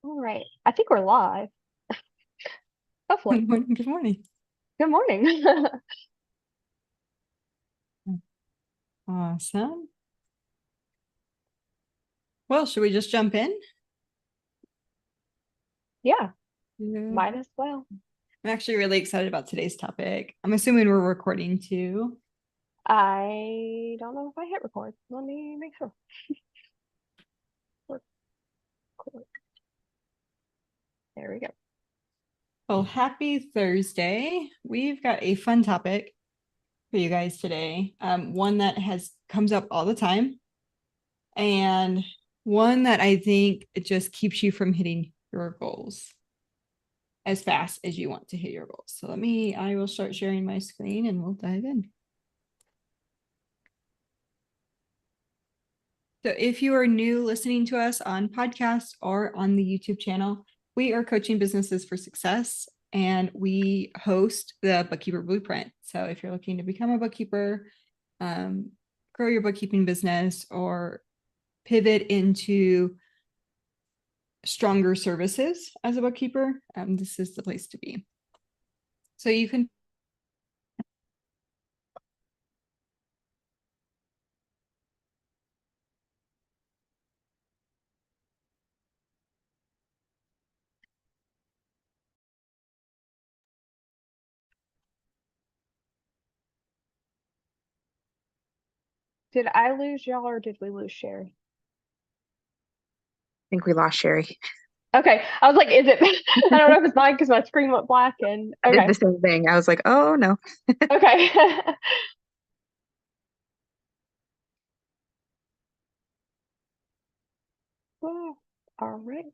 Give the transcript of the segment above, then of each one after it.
All right. I think we're live. Hopefully. Good morning. Good morning. Good morning. Awesome. Well, should we just jump in? Yeah, Yeah. might as well. I'm actually really excited about today's topic. I'm assuming we're recording too. I don't know if I hit record. Let me make sure. Record. There we go. Well, happy Thursday. We've got a fun topic for you guys today. One that has comes up all the time, and one that I think it just keeps you from hitting your goals as fast as you want to hit your goals. So I will start sharing my screen and we'll dive in. So if you are new listening to us on podcasts or on the YouTube channel, we are coaching businesses for success and we host the Bookkeeper Blueprint. So if you're looking to become a bookkeeper, grow your bookkeeping business, or pivot into stronger services as a bookkeeper, this is the place to be. So you can Did I lose y'all or did we lose Sherry? Think we lost Sherry. Okay. I was like, is it? I don't know if it's mine because my screen went black and I did okay. the same thing. I was like, oh no. Okay. Well, all right.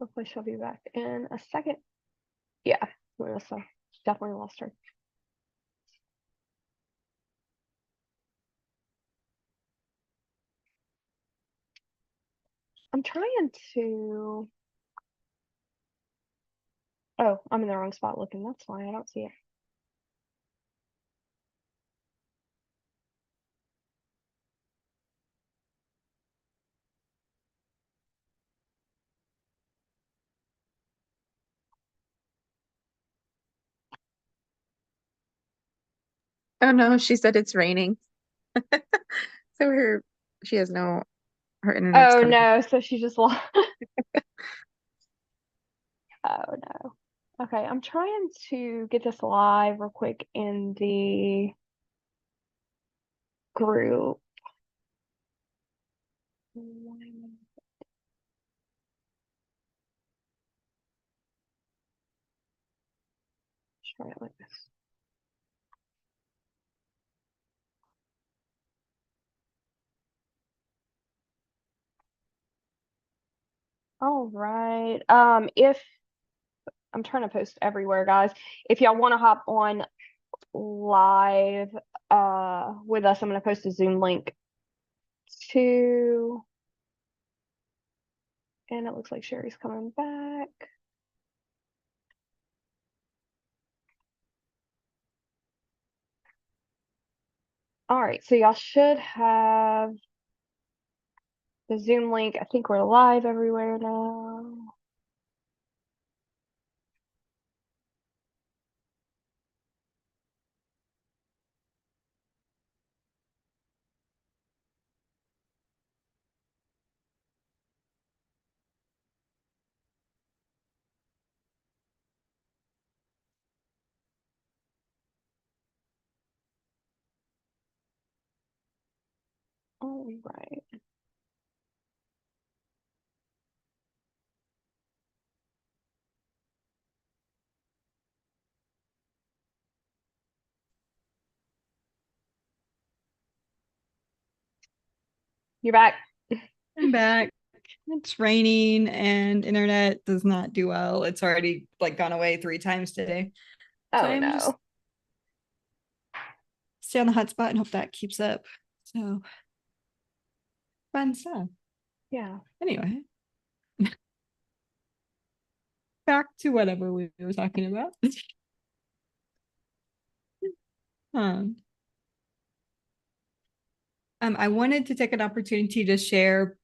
Hopefully she'll be back in a second. Yeah, Melissa definitely lost her. I'm trying to. Oh, I'm in the wrong spot looking. That's why I don't see it. Oh no, she said it's raining. So she has her internet's Oh coming. no, so she just lost. Oh no. Okay, I'm trying to get this live real quick in the group. Try it like this. All right. If I'm trying to post everywhere, guys. If y'all want to hop on live with us, I'm gonna post a Zoom link too. And it looks like Sherry's coming back. All right, so y'all should have the Zoom link. I think we're live everywhere now. All right. You're back. I'm back. It's raining and internet does not do well. It's already like gone away 3 times today. So Oh I'm just no. stay on the hotspot and hope that keeps up. So fun stuff. Yeah. Anyway, back to whatever we were talking about. um, I wanted to take an opportunity to share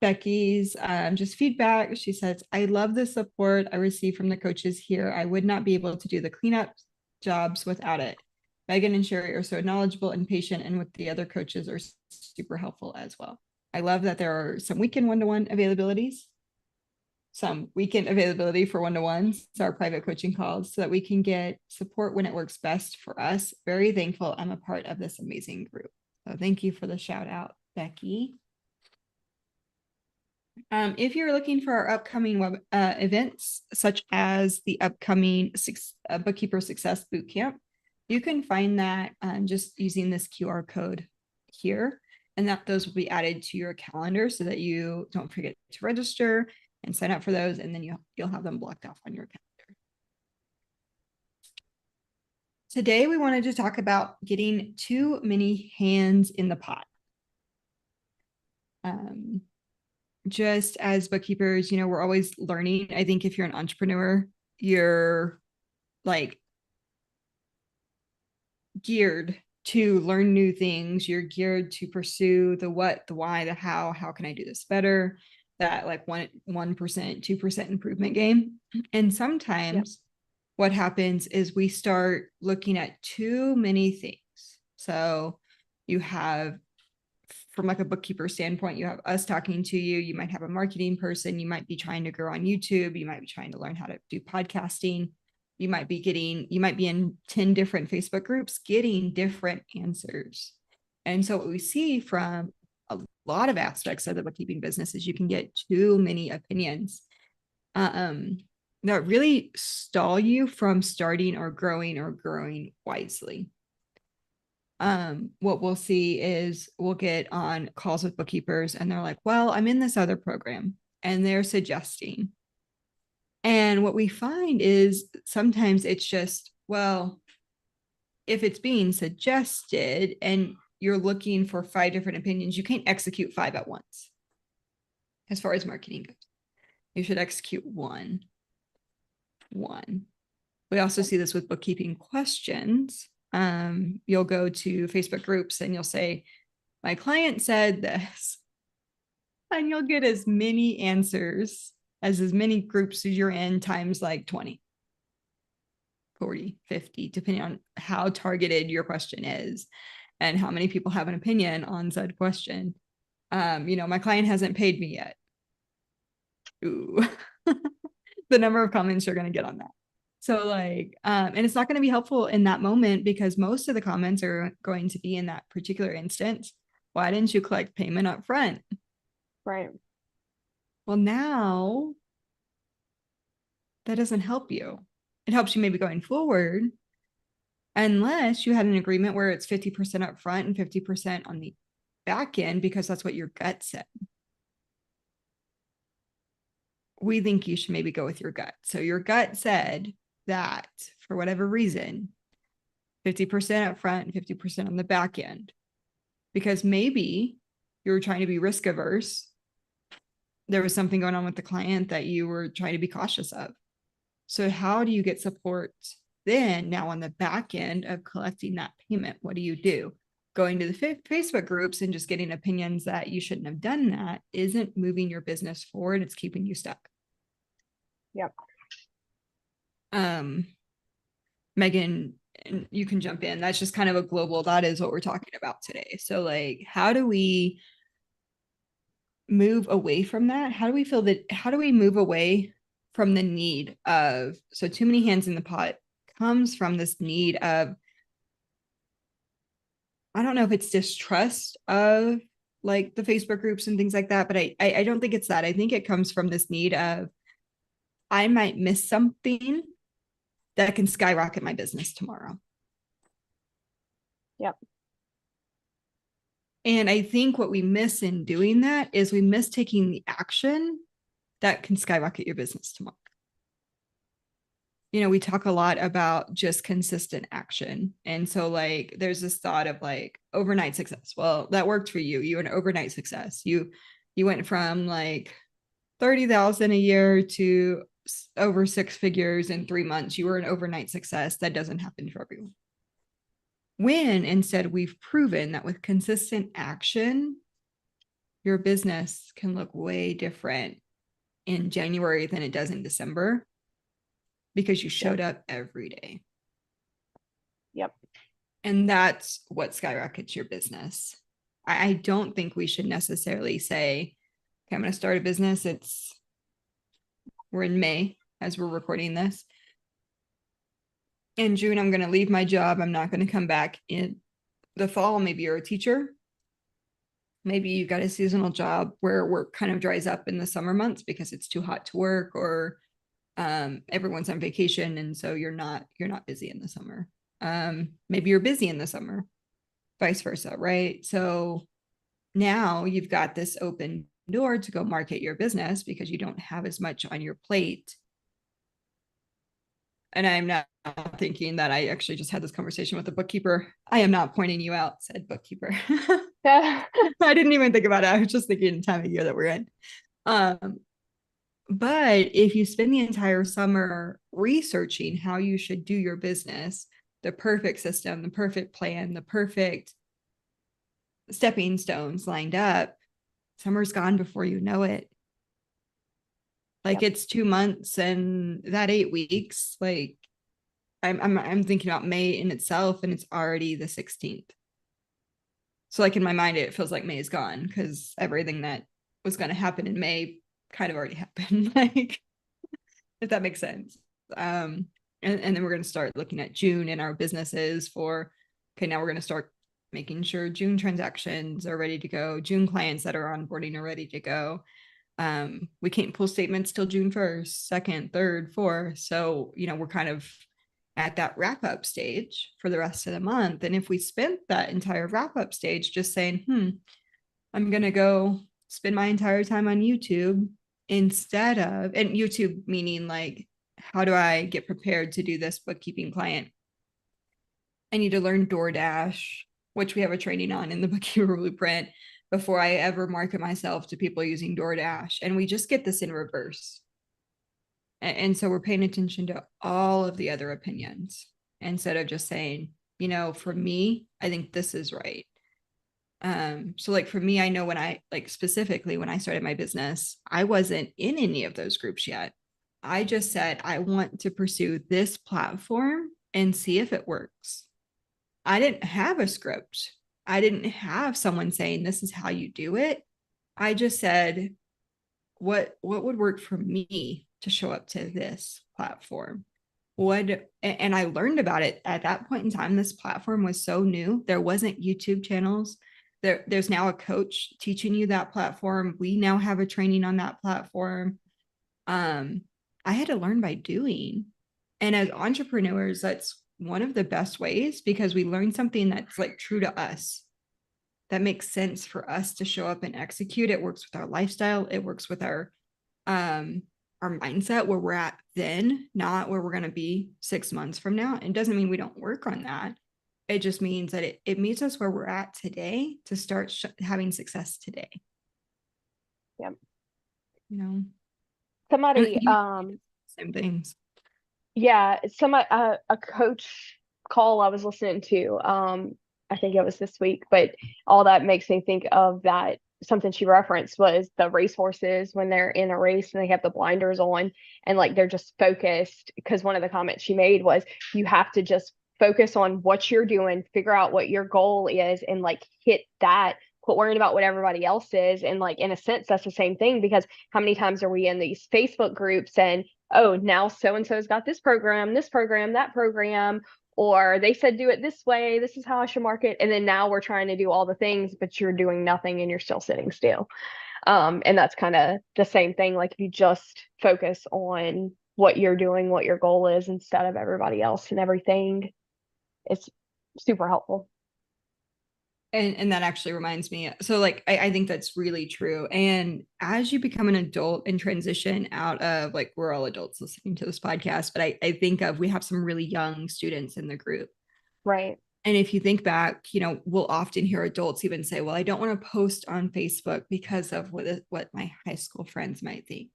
Becky's just feedback. She says, I love the support I receive from the coaches here. I would not be able to do the cleanup jobs without it. Megan and Sherry are so knowledgeable and patient, and with the other coaches are super helpful as well. I love that there are some weekend one-to-one availabilities, some weekend availability for one-to-ones, our private coaching calls, so that we can get support when it works best for us. Very thankful I'm a part of this amazing group. So thank you for the shout out, Becky. If you're looking for our upcoming web events, such as the upcoming Bookkeeper Success Bootcamp, you can find that just using this QR code here, and that those will be added to your calendar so that you don't forget to register and sign up for those, and then you'll have them blocked off on your calendar. Today, we wanted to talk about getting too many hands in the pot. Just as bookkeepers, we're always learning. I think if you're an entrepreneur, you're like geared to learn new things. You're geared to pursue the what, the why, the how can I do this better? That like 1%, 2% improvement game. And sometimes what happens is we start looking at too many things. So you have, from like a bookkeeper standpoint, you have us talking to you. You might have a marketing person. You might be trying to grow on YouTube. You might be trying to learn how to do podcasting. You might be in 10 different Facebook groups getting different answers. And so what we see from a lot of aspects of the bookkeeping business is you can get too many opinions that really stall you from starting or growing wisely. What we'll see is we'll get on calls with bookkeepers and they're like, well, I'm in this other program, and they're suggesting. And what we find is sometimes it's just, well, if it's being suggested and you're looking for 5 different opinions, you can't execute 5 at once. As far as marketing goes, you should execute one. We also see this with bookkeeping questions. You'll go to Facebook groups and you'll say, my client said this, and you'll get as many answers as many groups as you're in times like 20, 40, 50, depending on how targeted your question is and how many people have an opinion on said question. My client hasn't paid me yet. Ooh. The number of comments you're going to get on that. So and it's not going to be helpful in that moment because most of the comments are going to be in that particular instance. Why didn't you collect payment up front? Right. Well, now that doesn't help you. It helps you maybe going forward, unless you had an agreement where it's 50% up front and 50% on the back end, because that's what your gut said. We think you should maybe go with your gut. So your gut said that for whatever reason, 50% up front and 50% on the back end, because maybe you were trying to be risk averse. There was something going on with the client that you were trying to be cautious of. So how do you get support then now on the back end of collecting that payment? What do you do? Going to the Facebook groups and just getting opinions that you shouldn't have done that isn't moving your business forward. It's keeping you stuck. Yep. Megan, you can jump in. That's just kind of a global, that is what we're talking about today. So how do we move away from that? How do we move away from the need of, so too many hands in the pot comes from this need of, I don't know if it's distrust of the Facebook groups and things like that, but I don't think it's that. I think it comes from this need of, I might miss something that can skyrocket my business tomorrow. Yep. And I think what we miss in doing that is we miss taking the action that can skyrocket your business tomorrow. We talk a lot about just consistent action. And so there's this thought of overnight success. Well, that worked for you. You were an overnight success. You went from 30,000 a year to over 6 figures in 3 months. You were an overnight success. That doesn't happen for everyone. when instead we've proven that with consistent action, your business can look way different in January than it does in December because you showed up every day. Yep. And that's what skyrockets your business. I don't think we should necessarily say, okay, I'm going to start a business. We're in May as we're recording this. In June, I'm going to leave my job. I'm not going to come back in the fall. Maybe you're a teacher. Maybe you got a seasonal job where work kind of dries up in the summer months because it's too hot to work, or everyone's on vacation, and so you're not busy in the summer. Maybe you're busy in the summer, vice versa, right? So now you've got this open door to go market your business because you don't have as much on your plate. And I'm not thinking that I actually just had this conversation with a bookkeeper. I am not pointing you out, said bookkeeper. I didn't even think about it. I was just thinking the time of year that we're in. But if you spend the entire summer researching how you should do your business, the perfect system, the perfect plan, the perfect stepping stones lined up, summer's gone before you know it. Like, Yep. it's 2 months and that 8 weeks, like I'm thinking about May in itself, and it's already the 16th. So like in my mind, it feels like May is gone because everything that was going to happen in May kind of already happened. Like, if that makes sense. And then we're going to start looking at June in our businesses for, okay, now we're going to start making sure June transactions are ready to go. June clients that are onboarding are ready to go. We can't pull statements till June 1st, 2nd, 3rd, 4th. So, we're kind of at that wrap up stage for the rest of the month. And if we spent that entire wrap up stage just saying, I'm going to go spend my entire time on YouTube instead of, and YouTube meaning like, how do I get prepared to do this bookkeeping client? I need to learn DoorDash, which we have a training on in the Bookkeeper Blueprint, before I ever market myself to people using DoorDash. And we just get this in reverse. And so we're paying attention to all of the other opinions instead of just saying, for me, I think this is right. So like for me, I know when I specifically when I started my business, I wasn't in any of those groups yet. I just said, I want to pursue this platform and see if it works. I didn't have a script. I didn't have someone saying, this is how you do it. I just said, what would work for me to show up to this platform? And I learned about it at that point in time. This platform was so new. There wasn't YouTube channels. There's now a coach teaching you that platform. We now have a training on that platform. I had to learn by doing. And as entrepreneurs, that's one of the best ways, because we learn something that's like true to us, that makes sense for us to show up and execute. It works with our lifestyle. It works with our mindset, where we're at then, not where we're going to be 6 months from now. It doesn't mean we don't work on that. It just means that it meets us where we're at today to start having success today. Yep. Somebody, same things. Yeah, a coach call I was listening to, I think it was this week, but all that makes me think of that something she referenced was the racehorses when they're in a race and they have the blinders on and like they're just focused, because one of the comments she made was you have to just focus on what you're doing, figure out what your goal is, and like hit that, quit worrying about what everybody else is. And like in a sense that's the same thing, because how many times are we in these Facebook groups and, oh, now so and so's got this program, that program, or they said do it this way, this is how I should market, and then now we're trying to do all the things but you're doing nothing and you're still sitting still. And that's kind of the same thing. Like if you just focus on what you're doing, what your goal is, instead of everybody else and everything, it's super helpful. And that actually reminds me. So like, I think that's really true. And as you become an adult and transition out of, like, we're all adults listening to this podcast, but I think of, we have some really young students in the group. Right. And if you think back, we'll often hear adults even say, well, I don't want to post on Facebook because of what my high school friends might think.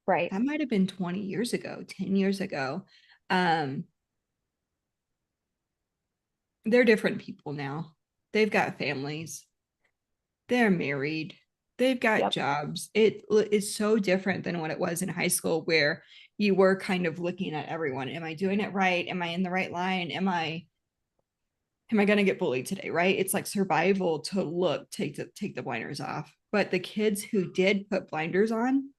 Right. That might have been 20 years ago, 10 years ago. they're different people now. They've got families. They're married. They've got Yep. jobs. It is so different than what it was in high school, where you were kind of looking at everyone. Am I doing it right? Am I in the right line? Am I going to get bullied today? Right? It's like survival to take the blinders off. But the kids who did put blinders on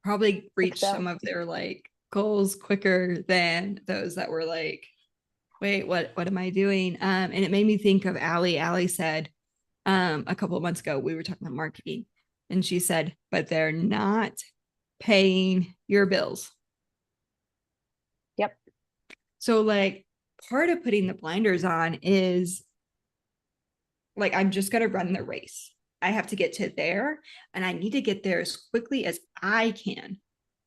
probably reached some of their like goals quicker than those that were like, wait, what am I doing? And it made me think of Allie. Allie said a couple of months ago, we were talking about marketing, and she said, but they're not paying your bills. Yep. So like part of putting the blinders on is like, I'm just going to run the race. I have to get to there, and I need to get there as quickly as I can.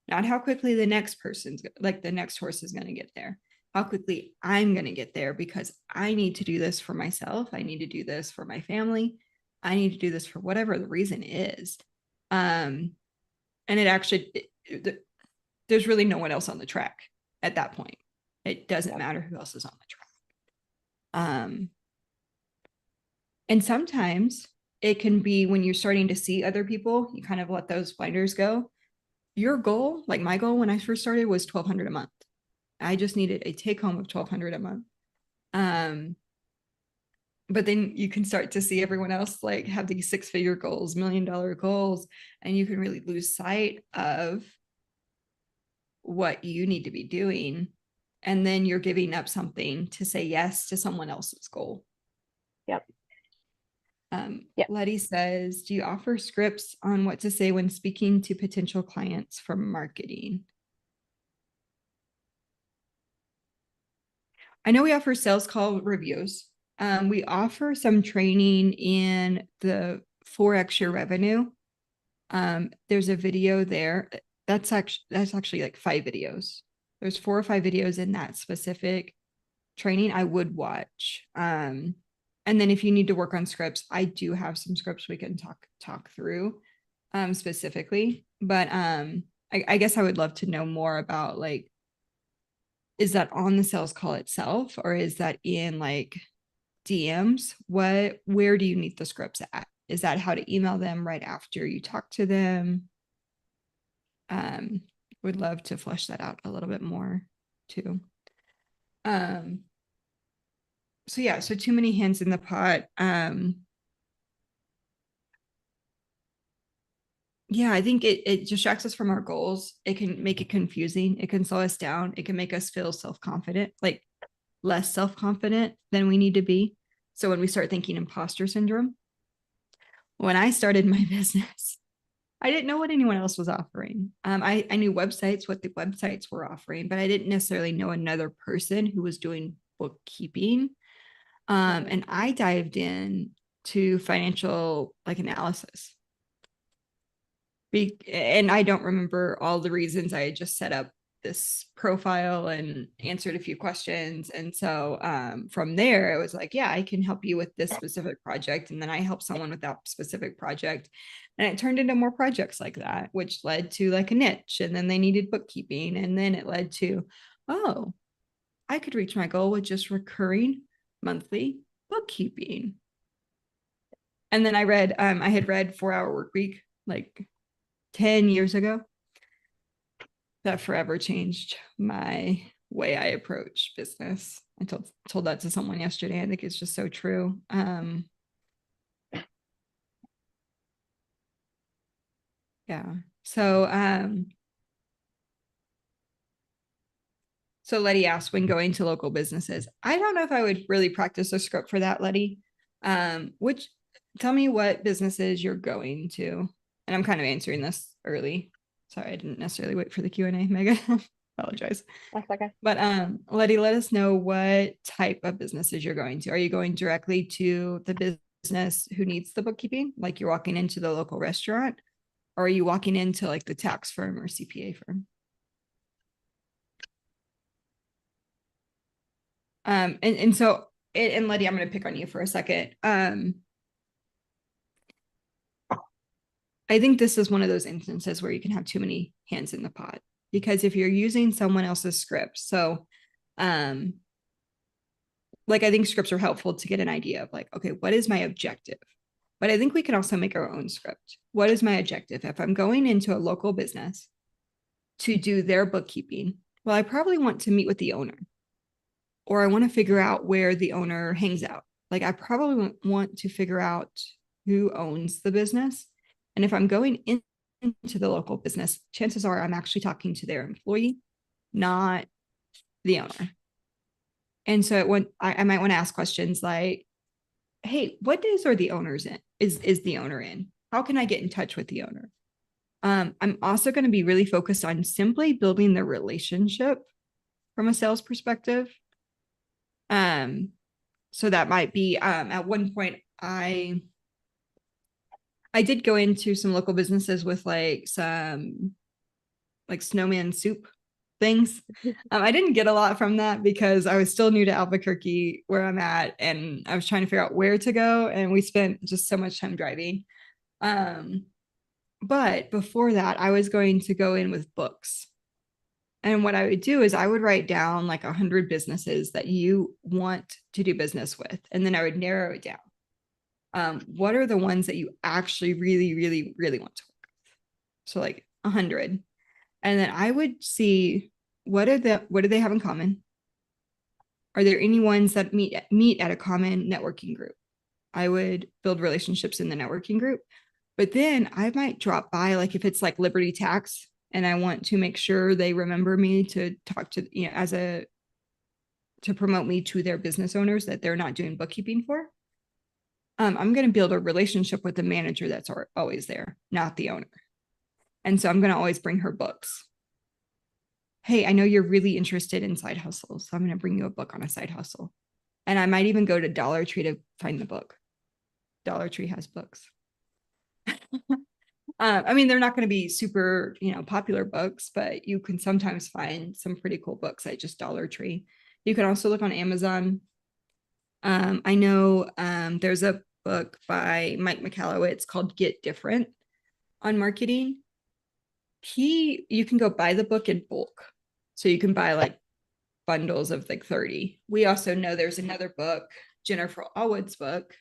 Not how quickly the next person's like the next horse is going to get there. How quickly I'm going to get there, because I need to do this for myself. I need to do this for my family. I need to do this for whatever the reason is. And it actually, there's really no one else on the track at that point. It doesn't matter who else is on the track. And sometimes it can be when you're starting to see other people, you kind of let those blinders go. Your goal, like my goal when I first started, was $1,200 a month. I just needed a take home of $1,200 a month. But then you can start to see everyone else like have these 6-figure goals, $1 million goals, and you can really lose sight of what you need to be doing. And then you're giving up something to say yes to someone else's goal. Yep. Letty says, do you offer scripts on what to say when speaking to potential clients from marketing? I know we offer sales call reviews. We offer some training in the 4x your revenue. There's a video there. That's actually like 5 videos. There's 4 or 5 videos in that specific training I would watch. And then if you need to work on scripts, I do have some scripts we can talk through specifically. But I guess I would love to know more about like, is that on the sales call itself, or is that in like DMs? Where do you need the scripts at? Is that how to email them right after you talk to them? Would love to flesh that out a little bit more too. So yeah, so too many hands in the pot. Yeah, I think it distracts us from our goals. It can make it confusing. It can slow us down. It can make us feel self-confident, like less self-confident than we need to be. So when we start thinking imposter syndrome, when I started my business, I didn't know what anyone else was offering. I knew websites, what the websites were offering, but I didn't necessarily know another person who was doing bookkeeping. And I dived in to financial like analysis. And I don't remember all the reasons. I had just set up this profile and answered a few questions. And so from there, it was like, yeah, I can help you with this specific project. And then I help someone with that specific project. And it turned into more projects like that, which led to like a niche. And then they needed bookkeeping. And then it led to, oh, I could reach my goal with just recurring monthly bookkeeping. And then I had read 4-Hour Workweek like 10 years ago. That forever changed my way I approach business. I told that to someone yesterday. I think it's just so true. Yeah. So Letty asked, when going to local businesses, I don't know if I would really practice a script for that, Letty. Tell me what businesses you're going to. And I'm kind of answering this early. Sorry, I didn't necessarily wait for the Q&A, Megan. Apologize. That's okay. But Letty, let us know what type of businesses you're going to. Are you going directly to the business who needs the bookkeeping? Like you're walking into the local restaurant? Or are you walking into like the tax firm or CPA firm? So Letty, I'm going to pick on you for a second. I think this is one of those instances where you can have too many hands in the pot, because if you're using someone else's script, so like, I think scripts are helpful to get an idea of like, okay, what is my objective? But I think we can also make our own script. What is my objective? If I'm going into a local business to do their bookkeeping, well, I probably want to meet with the owner, or I want to figure out where the owner hangs out. Like, I probably want to figure out who owns the business. And if I'm going into the local business, chances are I'm actually talking to their employee, not the owner. And so when I might want to ask questions like, hey, what days are the owners in? Is the owner in? How can I get in touch with the owner? I'm also going to be really focused on simply building the relationship from a sales perspective. So that might be at one point I did go into some local businesses with like some like snowman soup things. I didn't get a lot from that because I was still new to Albuquerque where I'm at, and I was trying to figure out where to go, and we spent just so much time driving. But before that, I was going to go in with books. And what I would do is I would write down like 100 businesses that you want to do business with, and then I would narrow it down. What are the ones that you actually really, really, really want to work with? So like 100. And then I would see what do they have in common? Are there any ones that meet at a common networking group? I would build relationships in the networking group, but then I might drop by, like if it's like Liberty Tax and I want to make sure they remember me to talk to, to promote me to their business owners that they're not doing bookkeeping for. I'm going to build a relationship with the manager that's always there, not the owner. And so I'm going to always bring her books. Hey, I know you're really interested in side hustles, so I'm going to bring you a book on a side hustle. And I might even go to Dollar Tree to find the book. Dollar Tree has books. I mean, they're not going to be super, popular books, but you can sometimes find some pretty cool books at just Dollar Tree. You can also look on Amazon. I know there's a book by Mike Michalowicz called Get Different on marketing. You can go buy the book in bulk. So you can buy like bundles of like 30. We also know there's another book, Jennifer Allwood's book,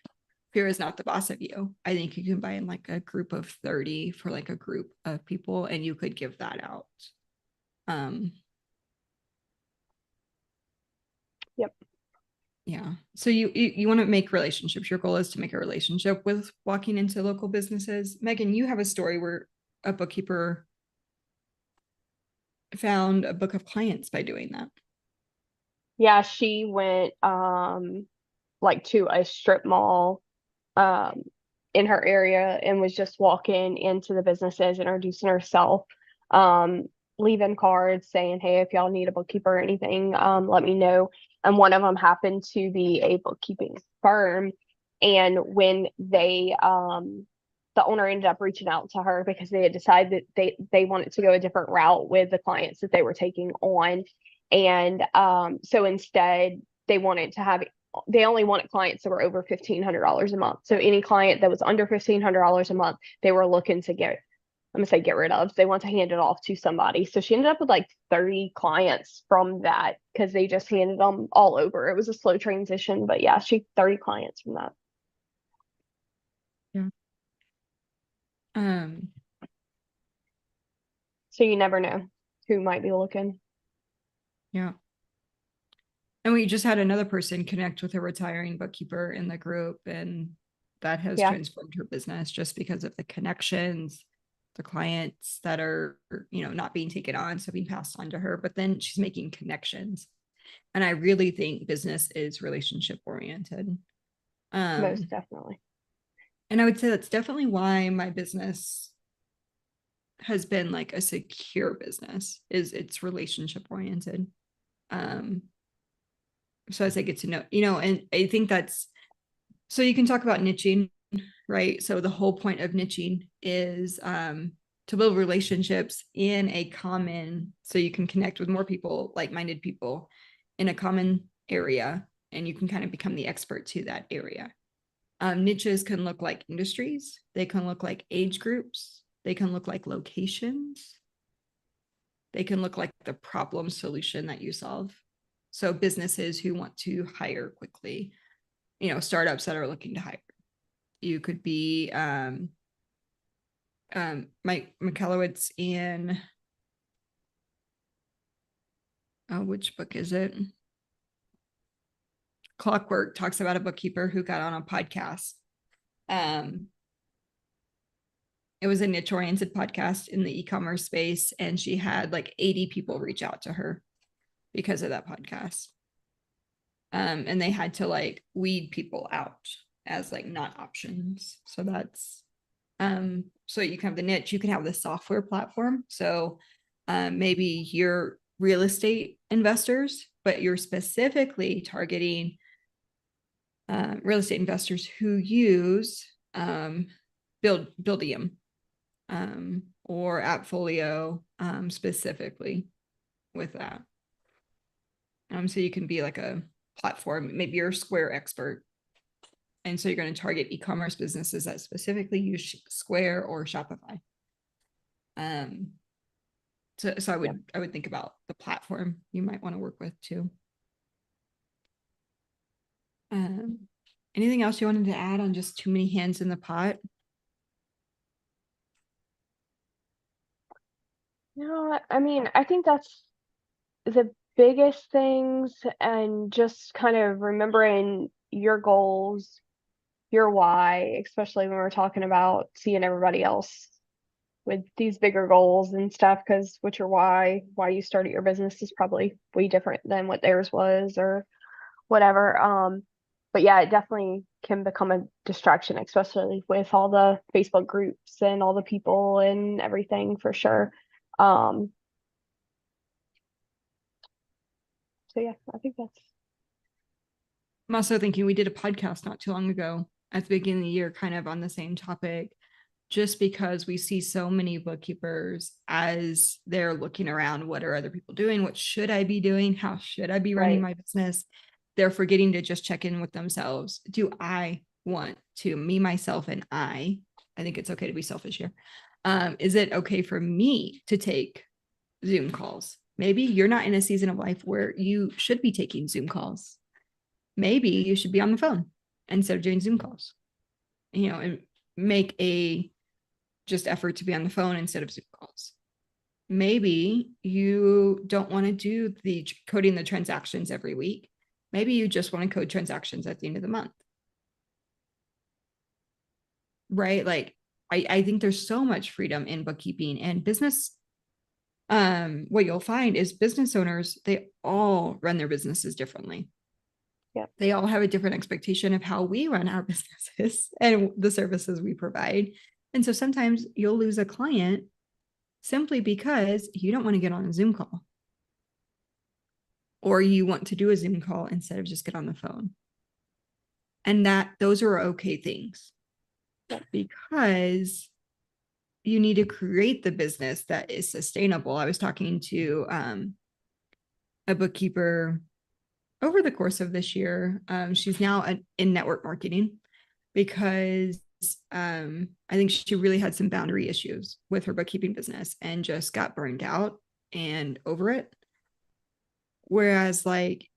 Fear is Not the Boss of You. I think you can buy in like a group of 30 for like a group of people, and you could give that out. Yep. Yeah. So you want to make relationships. Your goal is to make a relationship with walking into local businesses. Megan, you have a story where a bookkeeper found a book of clients by doing that. Yeah, she went like to a strip mall um in her area and was just walking into the businesses, introducing herself, leaving cards saying, hey, if y'all need a bookkeeper or anything, let me know. And one of them happened to be a bookkeeping firm. And when the owner ended up reaching out to her because they had decided that they wanted to go a different route with the clients that they were taking on. And so instead they only wanted clients that were over $1,500 a month. So any client that was under $1,500 a month, they were looking to get rid of. They want to hand it off to somebody. So she ended up with like 30 clients from that because they just handed them all over. It was a slow transition, but yeah, she 30 clients from that. Yeah. So you never know who might be looking. Yeah. And we just had another person connect with a retiring bookkeeper in the group, and that has transformed her business just because of the connections, the clients that are, not being taken on, so being passed on to her, but then she's making connections. And I really think business is relationship oriented. Most definitely. And I would say that's definitely why my business has been like a secure business, is it's relationship oriented. So as I get to know, and I think so you can talk about niching, right? So the whole point of niching is to build relationships in a common, so you can connect with more people, like-minded people in a common area, and you can kind of become the expert to that area. Niches can look like industries. They can look like age groups. They can look like locations. They can look like the problem solution that you solve. So businesses who want to hire quickly, startups that are looking to hire. You could be Mike McAllowitz in which book is it? Clockwork talks about a bookkeeper who got on a podcast. It was a niche oriented podcast in the e-commerce space, and she had like 80 people reach out to her because of that podcast. And they had to like weed people out as like not options. So that's so you can have the niche, you can have the software platform. So maybe you're real estate investors, but you're specifically targeting real estate investors who use Buildium or Appfolio specifically with that. So you can be like a platform, maybe you're a Square expert. And so you're going to target e-commerce businesses that specifically use Square or Shopify. So I would think about the platform you might want to work with too. Anything else you wanted to add on just too many hands in the pot? No, I mean, I think that's the biggest things, and just kind of remembering your goals, your why, especially when we're talking about seeing everybody else with these bigger goals and stuff, because what your why you started your business is probably way different than what theirs was or whatever. But yeah, it definitely can become a distraction, especially with all the Facebook groups and all the people and everything, for sure. So yeah, I think that's I'm also thinking we did a podcast not too long ago at the beginning of the year, kind of on the same topic, just because we see so many bookkeepers as they're looking around. What are other people doing? What should I be doing? How should I be running my business? They're forgetting to just check in with themselves. Do I want to, me, myself, and I think it's okay to be selfish here. Is it okay for me to take Zoom calls? Maybe you're not in a season of life where you should be taking Zoom calls. Maybe you should be on the phone instead of doing Zoom calls, and make a just effort to be on the phone instead of Zoom calls. Maybe you don't want to do the coding the transactions every week. Maybe you just want to code transactions at the end of the month. Right? Like, I think there's so much freedom in bookkeeping and business. What you'll find is business owners, they all run their businesses differently. Yep. They all have a different expectation of how we run our businesses and the services we provide. And so sometimes you'll lose a client simply because you don't want to get on a Zoom call, or you want to do a Zoom call instead of just get on the phone. And those are okay things, because you need to create the business that is sustainable. I was talking to a bookkeeper over the course of this year. She's now in network marketing because I think she really had some boundary issues with her bookkeeping business and just got burned out and over it. Whereas, like,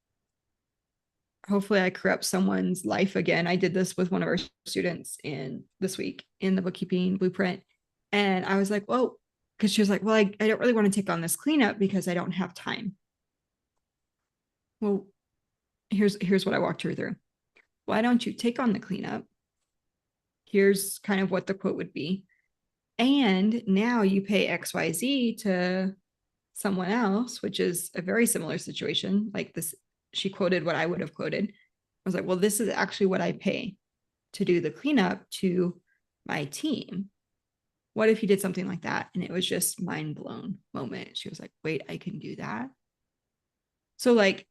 hopefully I corrupt someone's life again. I did this with one of our students this week in the bookkeeping blueprint. And I was like, well, because she was like, well, I don't really want to take on this cleanup because I don't have time. Well, here's what I walked her through. Why don't you take on the cleanup? Here's kind of what the quote would be. And now you pay XYZ to someone else, which is a very similar situation. Like this, she quoted what I would have quoted. I was like, well, this is actually what I pay to do the cleanup to my team. What if you did something like that? And it was just mind blown moment. She was like, wait, I can do that. So like,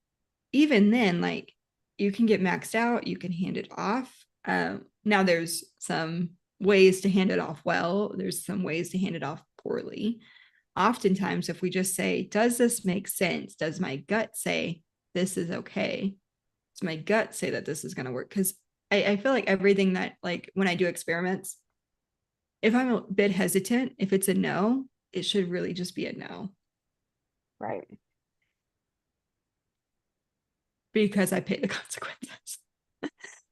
even then, like, you can get maxed out, you can hand it off. Now there's some ways to hand it off well. There's some ways to hand it off poorly. Oftentimes, if we just say, does this make sense? Does my gut say this is okay? Does my gut say that this is going to work? Because I feel like everything that, like, when I do experiments, if I'm a bit hesitant, if it's a no, it should really just be a no. right. because I pay the consequences.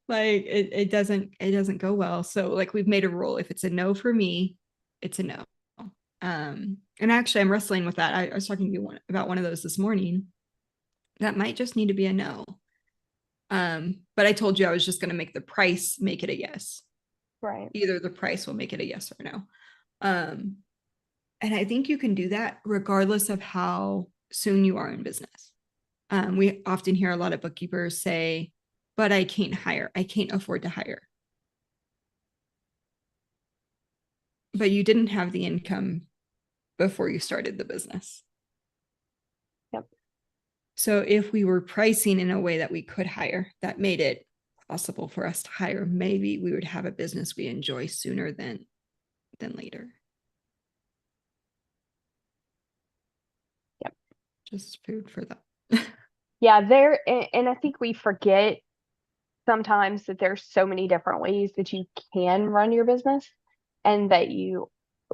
Like it doesn't go well. So like we've made a rule. If it's a no for me, it's a no. And actually I'm wrestling with that. I was talking to you about one of those this morning. That might just need to be a no. But I told you I was just going to make the price make it a yes. Right. Either the price will make it a yes or no. And I think you can do that regardless of how soon you are in business. We often hear a lot of bookkeepers say, but I can't afford to hire. But you didn't have the income before you started the business. Yep. So if we were pricing in a way that we could hire, that made it possible for us to hire, maybe we would have a business we enjoy sooner than later. Yep. Just food for that. Yeah, and I think we forget sometimes that there's so many different ways that you can run your business, and that you,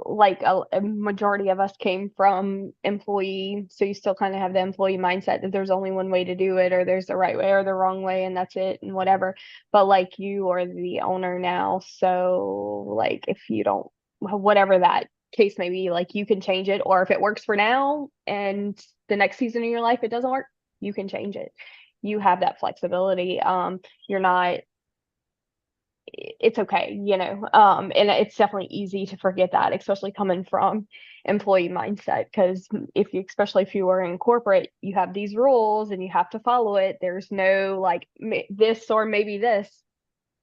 like a majority of us came from employee, so you still kind of have the employee mindset that there's only one way to do it, or there's the right way or the wrong way, and that's it, and whatever. But like, you are the owner now, so like, if you don't, whatever that case may be, like, you can change it, or if it works for now and the next season of your life it doesn't work, you can change it. You have that flexibility. You're not, it's okay, and it's definitely easy to forget that, especially coming from employee mindset, because especially if you are in corporate, you have these rules and you have to follow it. There's no like this or maybe this.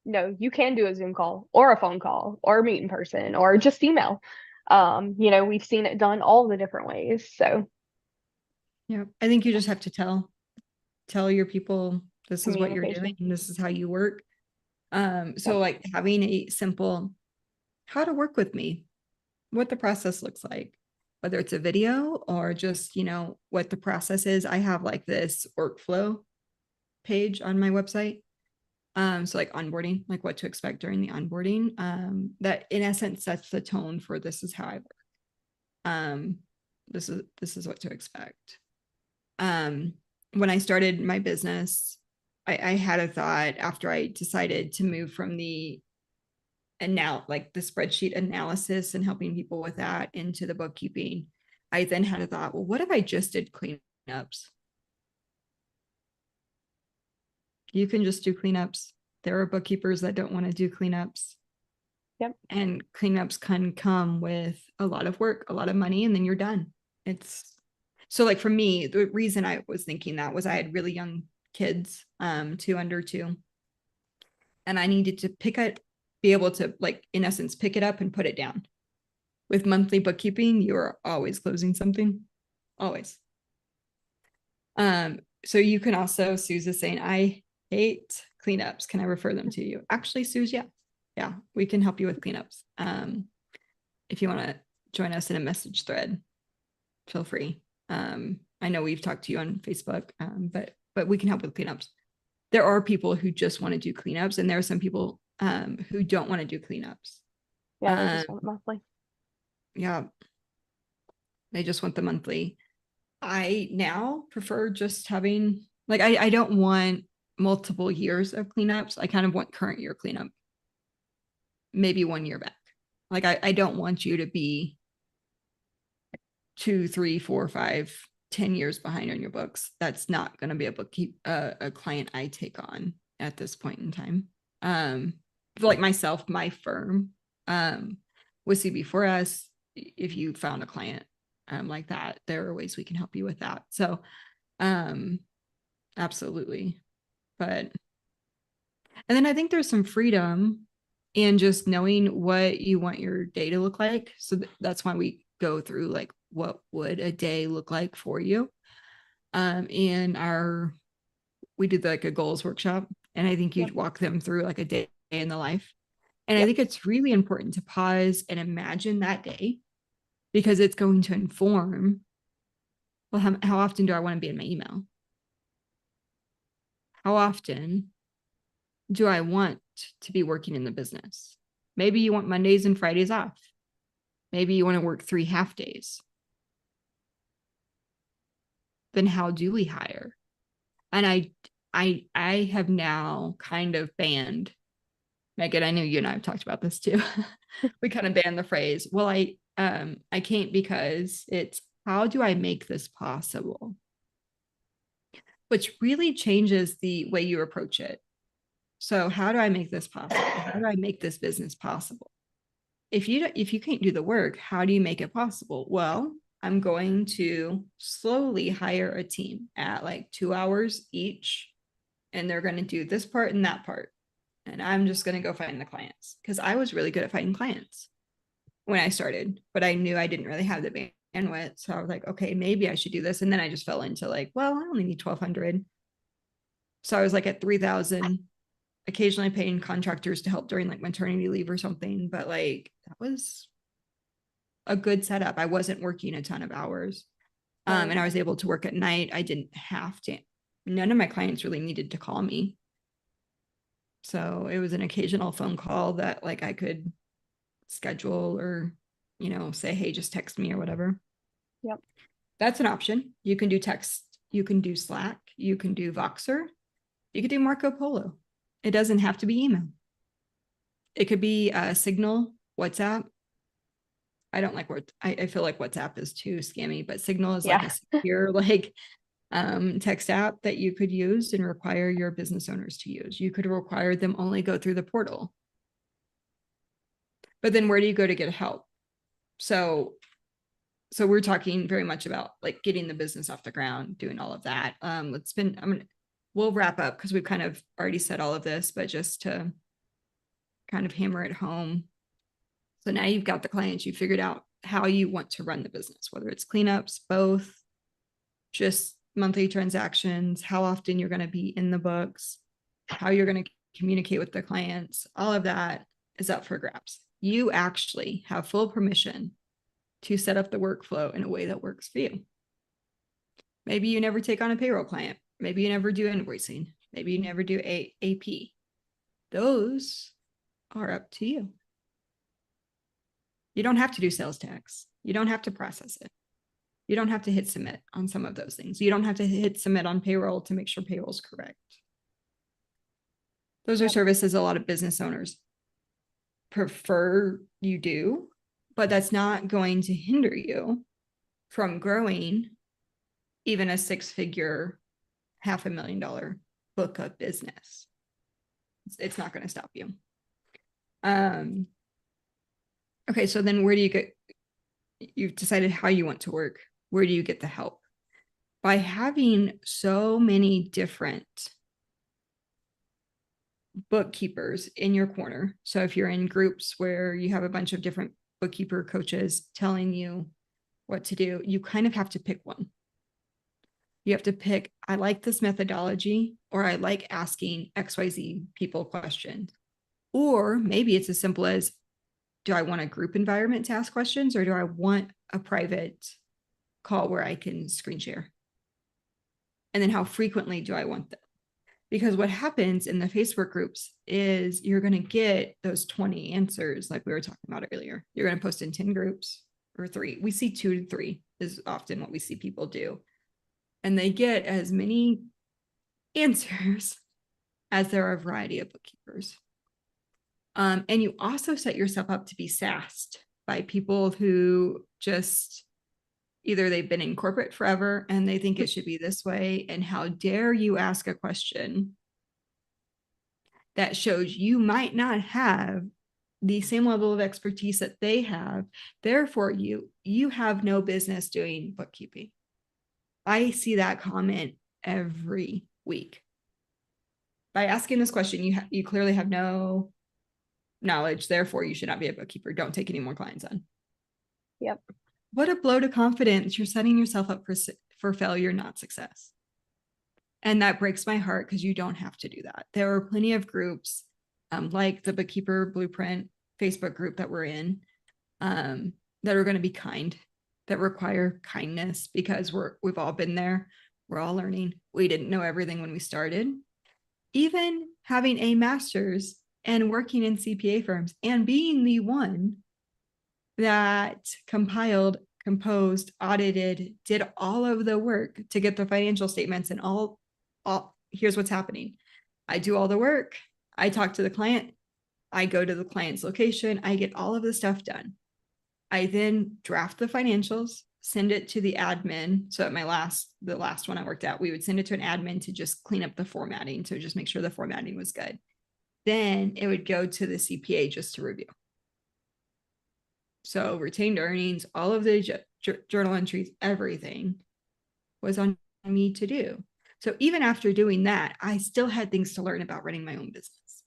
No, you can do a Zoom call or a phone call or meet in person or just email. We've seen it done all the different ways. So Yeah, I think you just have to tell your people this is what you're communication. doing and this is how you work. So Yep. like having a simple how to work with me, what the process looks like, whether it's a video or just, what the process is. I have like this workflow page on my website. So like onboarding, like what to expect during the onboarding, that in essence sets the tone for this is how I work. This is what to expect. When I started my business, I had a thought after I decided to move from the like the spreadsheet analysis and helping people with that into the bookkeeping. I then had a thought, well, what if I just did cleanups? You can just do cleanups. There are bookkeepers that don't want to do cleanups. Yep. And cleanups can come with a lot of work, a lot of money, and then you're done. It's so like for me, the reason I was thinking that was I had really young kids, 2 under 2. And I needed to be able to like, in essence, pick it up and put it down. With monthly bookkeeping, you're always closing something, always. So you can also, Suze is saying, I hate cleanups. Can I refer them to you? Actually, Suze, yeah, we can help you with cleanups. If you want to join us in a message thread, feel free. I know we've talked to you on Facebook, but we can help with cleanups. There are people who just want to do cleanups, and there are some people who don't want to do cleanups. Yeah, they just want monthly. Yeah, they just want the monthly. I now prefer just having like I don't want multiple years of cleanups. I kind of want current year cleanup, maybe 1 year back. Like I don't want you to be 2, 3, 4, 5, 10 years behind on your books. That's not going to be a client I take on at this point in time. Like myself, my firm, with CB4S, if you found a client like that, there are ways we can help you with that. So absolutely. And then I think there's some freedom in just knowing what you want your day to look like. So that's why we go through like, what would a day look like for you? We did like a goals workshop, and I think you walk them through like a day in the life. And I think it's really important to pause and imagine that day, because it's going to inform, well, how often do I want to be in my email? How often do I want to be working in the business? Maybe you want Mondays and Fridays off. Maybe you want to work 3 half days. Then how do we hire? And I have now kind of banned, Megan, I know you and I have talked about this too. We kind of banned the phrase, well, I can't, because it's, how do I make this possible? Which really changes the way you approach it. So how do I make this possible? How do I make this business possible? If you can't do the work, how do you make it possible? Well, I'm going to slowly hire a team at like 2 hours each, and they're going to do this part and that part. And I'm just going to go find the clients, because I was really good at finding clients when I started, but I knew I didn't really have the bandwidth. So I was like, okay, maybe I should do this. And then I just fell into like, well, I only need 1,200. So I was like at 3,000, occasionally paying contractors to help during like maternity leave or something. But like, that was a good setup. I wasn't working a ton of hours. And I was able to work at night. I didn't have to, none of my clients really needed to call me. So it was an occasional phone call that like I could schedule, or, say, hey, just text me or whatever. Yep. That's an option. You can do text, you can do Slack, you can do Voxer, you could do Marco Polo. It doesn't have to be email. It could be Signal, WhatsApp. I don't like what I feel like WhatsApp is too scammy, but Signal is like a secure like text app that you could use and require your business owners to use. You could require them only go through the portal. But then where do you go to get help? So we're talking very much about like getting the business off the ground, doing all of that. We'll wrap up because we've kind of already said all of this, but just to kind of hammer it home. So now you've got the clients, you figured out how you want to run the business, whether it's cleanups, both, just monthly transactions, how often you're going to be in the books, how you're going to communicate with the clients. All of that is up for grabs. You actually have full permission to set up the workflow in a way that works for you. Maybe you never take on a payroll client. Maybe you never do invoicing. Maybe you never do AP. Those are up to you. You don't have to do sales tax. You don't have to process it. You don't have to hit submit on some of those things. You don't have to hit submit on payroll to make sure payroll is correct. Those are services a lot of business owners prefer you do, but that's not going to hinder you from growing even a 6-figure, $500,000 book of business. It's not going to stop you. Okay, so then where do you get, you've decided how you want to work. Where do you get the help? By having so many different bookkeepers in your corner. So if you're in groups where you have a bunch of different bookkeeper coaches telling you what to do, you kind of have to pick one. You have to pick, I like this methodology, or I like asking XYZ people questions. Or maybe it's as simple as, do I want a group environment to ask questions, or do I want a private call where I can screen share? And then how frequently do I want them? Because what happens in the Facebook groups is you're going to get those 20 answers like we were talking about earlier. You're going to post in 10 groups or 3. We see 2 to 3 is often what we see people do. And they get as many answers as there are a variety of bookkeepers. And you also set yourself up to be sassed by people who just either they've been in corporate forever and they think it should be this way. And how dare you ask a question that shows you might not have the same level of expertise that they have. Therefore, you have no business doing bookkeeping. I see that comment every week. By asking this question, you clearly have no knowledge, therefore you should not be a bookkeeper. Don't take any more clients on. Yep. What a blow to confidence. You're setting yourself up for failure, not success. And that breaks my heart because you don't have to do that. There are plenty of groups like the Bookkeeper Blueprint Facebook group that we're in that are going to be kind, that require kindness, because we've all been there. We're all learning. We didn't know everything when we started. Even having a master's and working in CPA firms and being the one that compiled, composed, audited, did all of the work to get the financial statements and all here's what's happening. I do all the work. I talk to the client. I go to the client's location. I get all of the stuff done. I then draft the financials, send it to the admin. So at the last one I worked at, we would send it to an admin to just clean up the formatting. So just make sure the formatting was good. Then it would go to the CPA just to review. So retained earnings, all of the journal entries, everything was on me to do. So even after doing that, I still had things to learn about running my own business.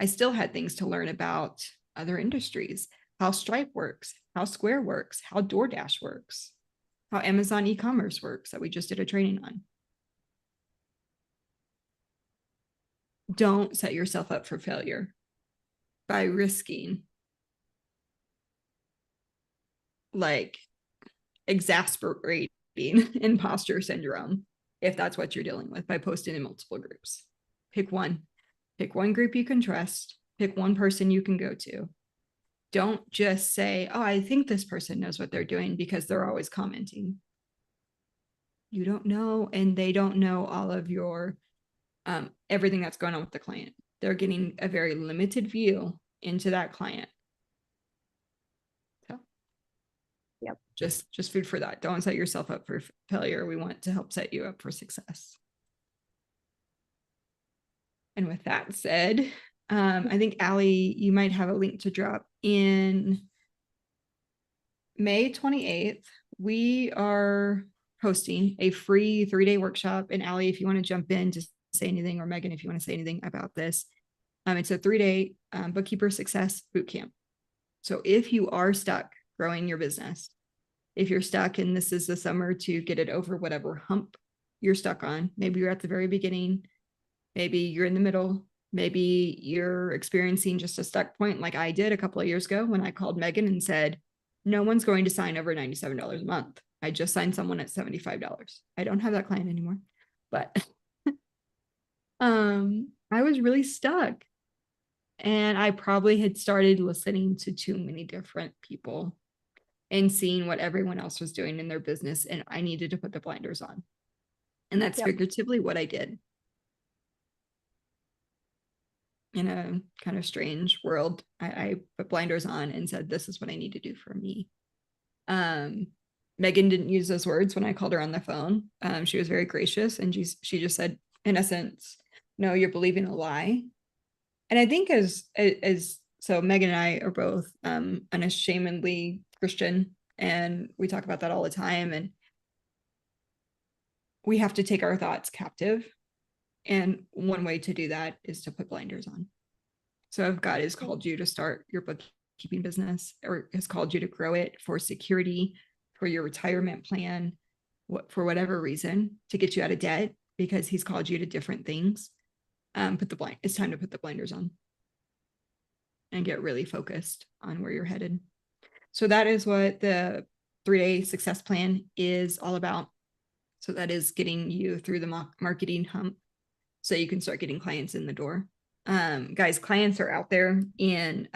I still had things to learn about other industries, how Stripe works, how Square works, how DoorDash works, how Amazon e-commerce works that we just did a training on. Don't set yourself up for failure by risking like exasperating imposter syndrome if that's what you're dealing with by posting in multiple groups. Pick one group you can trust, pick one person you can go to. Don't just say, oh, I think this person knows what they're doing because they're always commenting. You don't know, and they don't know all of your everything that's going on with the client. They're getting a very limited view into that client. So yep, just food for that. Don't set yourself up for failure. We want to help set you up for success. And with that said, I think Allie, you might have a link to drop in May 28th. We are hosting a free 3-day workshop. And Allie, if you want to jump in to say anything, or Megan, if you want to say anything about this, it's a 3-day Bookkeeper Success Bootcamp. So if you are stuck growing your business, if you're stuck and this is the summer to get it over whatever hump you're stuck on, maybe you're at the very beginning, maybe you're in the middle, maybe you're experiencing just a stuck point like I did a couple of years ago when I called Megan and said, no one's going to sign over $97 a month. I just signed someone at $75. I don't have that client anymore, but I was really stuck. And I probably had started listening to too many different people and seeing what everyone else was doing in their business. And I needed to put the blinders on. And that's figuratively what I did. In a kind of strange world, I put blinders on and said, this is what I need to do for me. Megan didn't use those words when I called her on the phone. She was very gracious, and she just said, in essence, no, you're believing a lie. And I think as so Megan and I are both unashamedly Christian, and we talk about that all the time, and we have to take our thoughts captive. And one way to do that is to put blinders on. So if God has called you to start your bookkeeping business, or has called you to grow it for security, for your retirement plan, for whatever reason, to get you out of debt, because he's called you to different things, it's time to put the blinders on and get really focused on where you're headed. So that is what the 3-day success plan is all about. So that is getting you through the marketing hump so you can start getting clients in the door. Guys, clients are out there in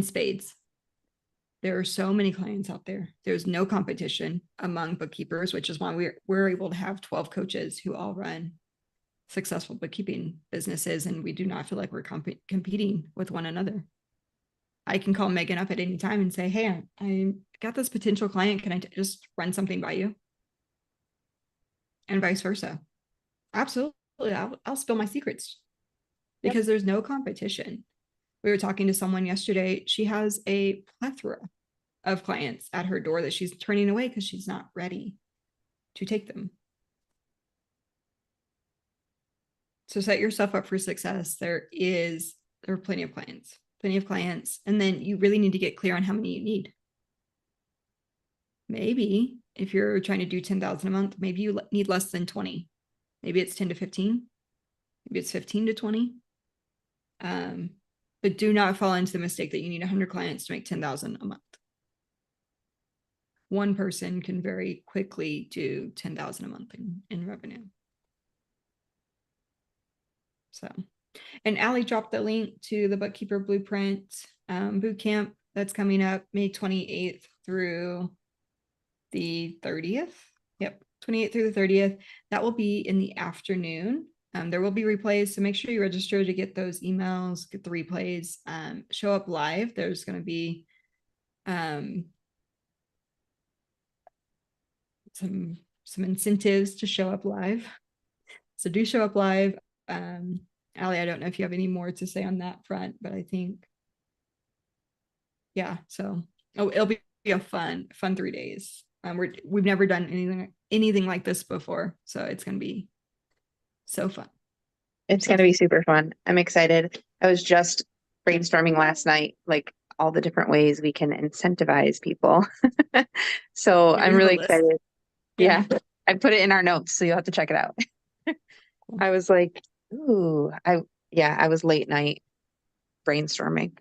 spades. There are so many clients out there. There's no competition among bookkeepers, which is why we're able to have 12 coaches who all run successful bookkeeping businesses, and we do not feel like we're competing with one another. I can call Megan up at any time and say, hey, I got this potential client. Can I just run something by you? And vice versa. Absolutely. I'll spill my secrets because there's no competition. We were talking to someone yesterday. She has a plethora of clients at her door that she's turning away because she's not ready to take them. So set yourself up for success. There are plenty of clients. And then you really need to get clear on how many you need. Maybe if you're trying to do 10,000 a month, maybe you need less than 20. Maybe it's 10 to 15. Maybe it's 15 to 20. But do not fall into the mistake that you need 100 clients to make 10,000 a month. One person can very quickly do 10,000 a month in revenue. So, and Allie dropped the link to the Bookkeeper Blueprint Bootcamp that's coming up May 28th through the 30th. Yep, 28th through the 30th. That will be in the afternoon. There will be replays, so make sure you register to get those emails, get the replays, show up live. There's going to be some incentives to show up live. So do show up live. Allie, I don't know if you have any more to say on that front, but I think, yeah, so it'll be a fun 3 days. We've never done anything like this before, so it's going to be so fun. It's going to be super fun. I'm excited. I was just brainstorming last night, like all the different ways we can incentivize people. So I'm really excited. Yeah. I put it in our notes, so you'll have to check it out. I was like, ooh, I was late night brainstorming,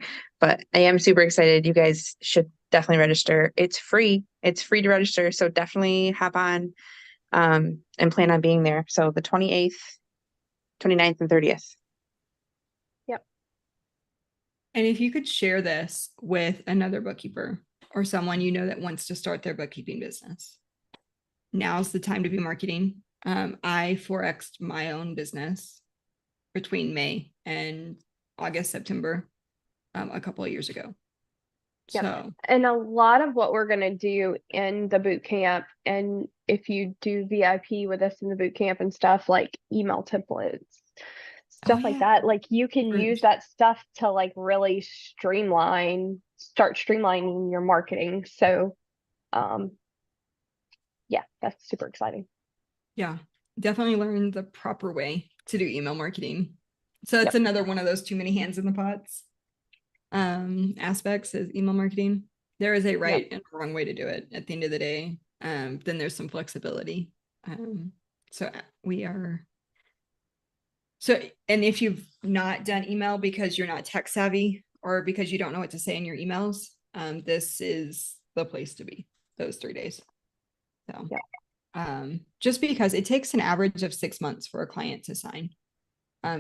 but I am super excited. You guys should definitely register. It's free. It's free to register. So definitely hop on, and plan on being there. So the 28th, 29th, and 30th. Yep. And if you could share this with another bookkeeper or someone you know that wants to start their bookkeeping business, now's the time to be marketing. I 4x'd my own business between May and August, September, a couple of years ago. Yep. So, and a lot of what we're going to do in the boot camp, and if you do VIP with us in the boot camp and stuff, like email templates, stuff like that, like you can use that stuff to like really start streamlining your marketing. So, yeah, that's super exciting. Yeah, definitely learn the proper way to do email marketing. So it's another one of those too many hands in the pots aspects is email marketing. There is a right and a wrong way to do it at the end of the day. Then there's some flexibility. So we are. So, and if you've not done email because you're not tech savvy or because you don't know what to say in your emails, this is the place to be those 3 days. So, just because it takes an average of 6 months for a client to sign.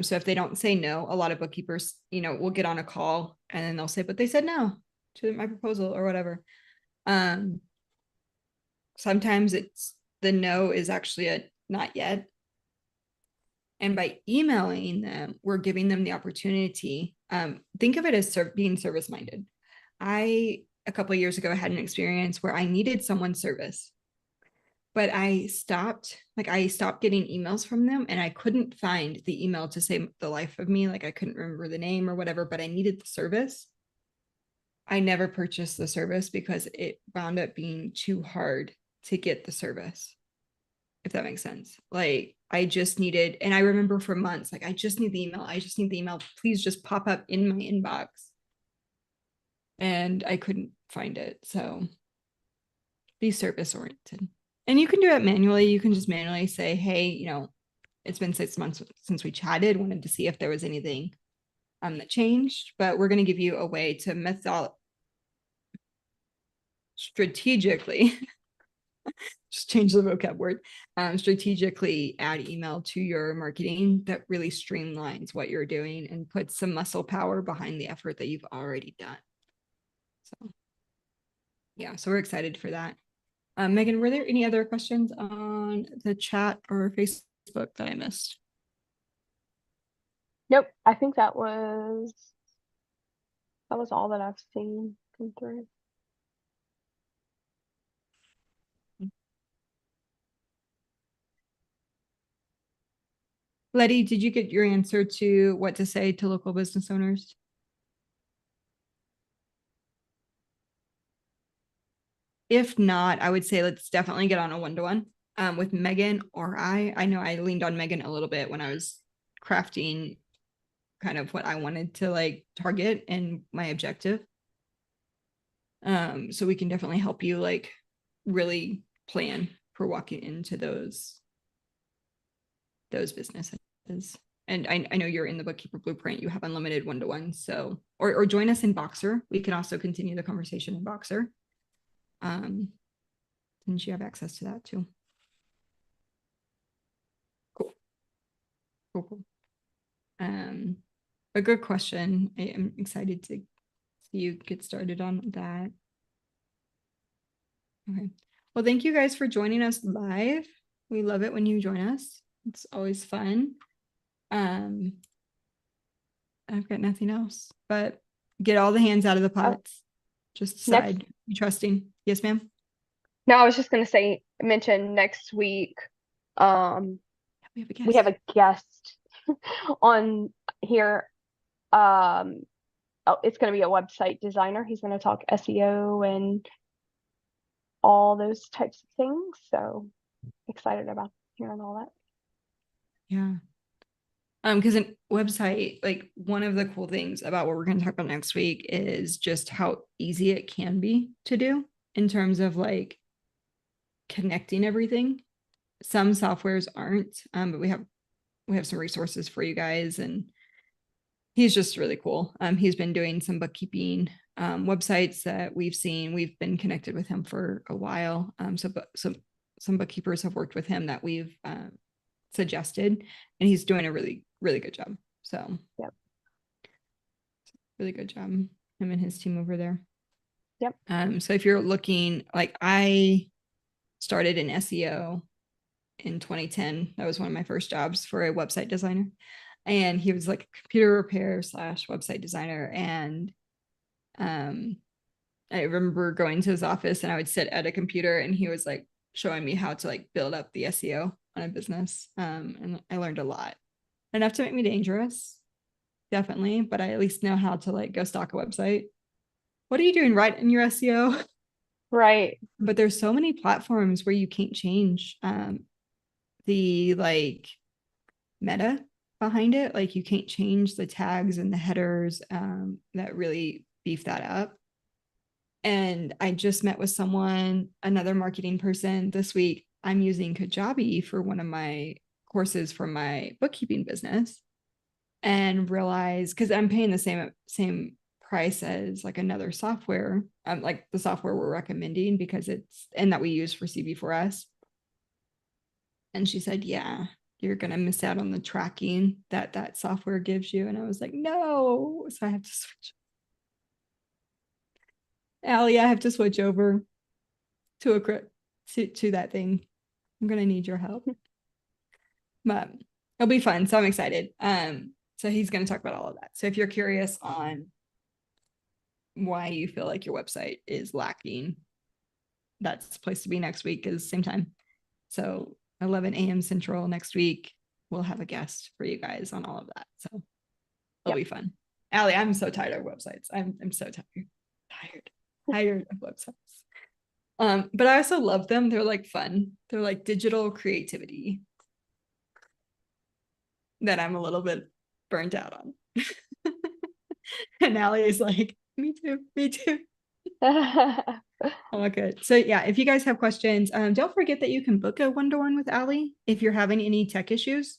So if they don't say no, a lot of bookkeepers, will get on a call and then they'll say, but they said no to my proposal or whatever. Sometimes it's the no is actually a not yet. And by emailing them, we're giving them the opportunity. Think of it as being service minded. A couple of years ago, I had an experience where I needed someone's service, but I stopped getting emails from them and I couldn't find the email to save the life of me. Like I couldn't remember the name or whatever, but I needed the service. I never purchased the service because it wound up being too hard to get the service, if that makes sense. Like I just needed, and I remember for months, like I just need the email. I just need the email. Please just pop up in my inbox. And I couldn't find it. So be service oriented. And you can do it manually. You can just manually say, hey, it's been 6 months since we chatted. Wanted to see if there was anything that changed. But we're going to give you a way to strategically, just change the vocab word, strategically add email to your marketing that really streamlines what you're doing and puts some muscle power behind the effort that you've already done. So, yeah, so we're excited for that. Megan, were there any other questions on the chat or Facebook that I missed? Nope. I think that was all that I've seen come through. Letty, did you get your answer to what to say to local business owners? If not, I would say let's definitely get on a one-to-one with Megan or I. I know I leaned on Megan a little bit when I was crafting kind of what I wanted to like target and my objective. So we can definitely help you like really plan for walking into those businesses. And I know you're in the Bookkeeper Blueprint. You have unlimited one-to-ones. So, or join us in Boxer. We can also continue the conversation in Boxer. Since you have access to that too. Cool. A good question. I am excited to see you get started on that. Okay. Well, thank you guys for joining us live. We love it when you join us. It's always fun. I've got nothing else, but get all the hands out of the pots. Just Next, decide. You trusting. Yes, ma'am. no, I was just gonna mention next week, um, We have a guest. we have a guest on here. Oh, it's gonna be a website designer. He's gonna talk SEO and all those types of things. So excited about hearing all that. Yeah. Because a website, like one of the cool things about what we're going to talk about next week is just how easy it can be to do in terms of like connecting everything. Some softwares aren't, but we have some resources for you guys, and he's just really cool. He's been doing some bookkeeping websites that we've seen. We've been connected with him for a while. So some bookkeepers have worked with him that we've suggested, and he's doing a really, really good job. So Yep. really good job, him and his team over there. Yep. So if you're looking, like I started in SEO in 2010. That was one of my first jobs for a website designer. And he was like a computer repair / website designer. And I remember going to his office and I would sit at a computer and he was like showing me how to like build up the SEO on a business. And I learned a lot. Enough to make me dangerous, definitely, but I at least know how to like go stalk a website. What are you doing right in your SEO? Right. But there's so many platforms where you can't change the like meta behind it. Like you can't change the tags and the headers that really beef that up. And I just met with someone, another marketing person this week. I'm using Kajabi for one of my courses for my bookkeeping business, and realize because I'm paying the same price as like another software, like the software we're recommending because it's and that we use for CB4S. And she said, yeah, you're going to miss out on the tracking that software gives you. And I was like, no. So I have to switch. Allie, I have to switch over to to that thing. I'm going to need your help. But it'll be fun. So I'm excited. So he's going to talk about all of that. So if you're curious on why you feel like your website is lacking, that's the place to be next week is same time. So 11 a.m. Central next week, we'll have a guest for you guys on all of that. So it'll be fun. Allie, I'm so tired of websites. I'm so tired of websites. But I also love them. They're like fun. They're like digital creativity that I'm a little bit burnt out on. And Allie is like, me too. Oh, good. So yeah, if you guys have questions, don't forget that you can book a one-to-one with Allie if you're having any tech issues.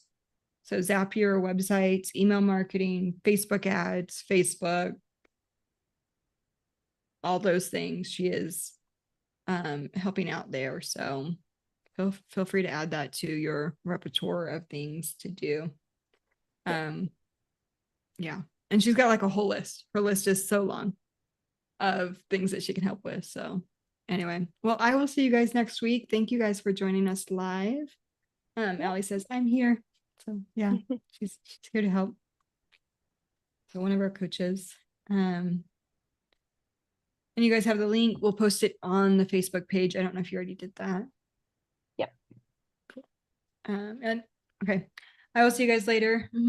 So Zapier websites, email marketing, Facebook ads, Facebook, all those things. She is helping out there. So feel free to add that to your repertoire of things to do. Yeah. And she's got like a whole list. Her list is so long of things that she can help with. So anyway, well, I will see you guys next week. Thank you guys for joining us live. Allie says, I'm here. So yeah, she's here to help. So one of our coaches. And you guys have the link. We'll post it on the Facebook page. I don't know if you already did that. Yep. Cool. And okay. I will see you guys later. Bye.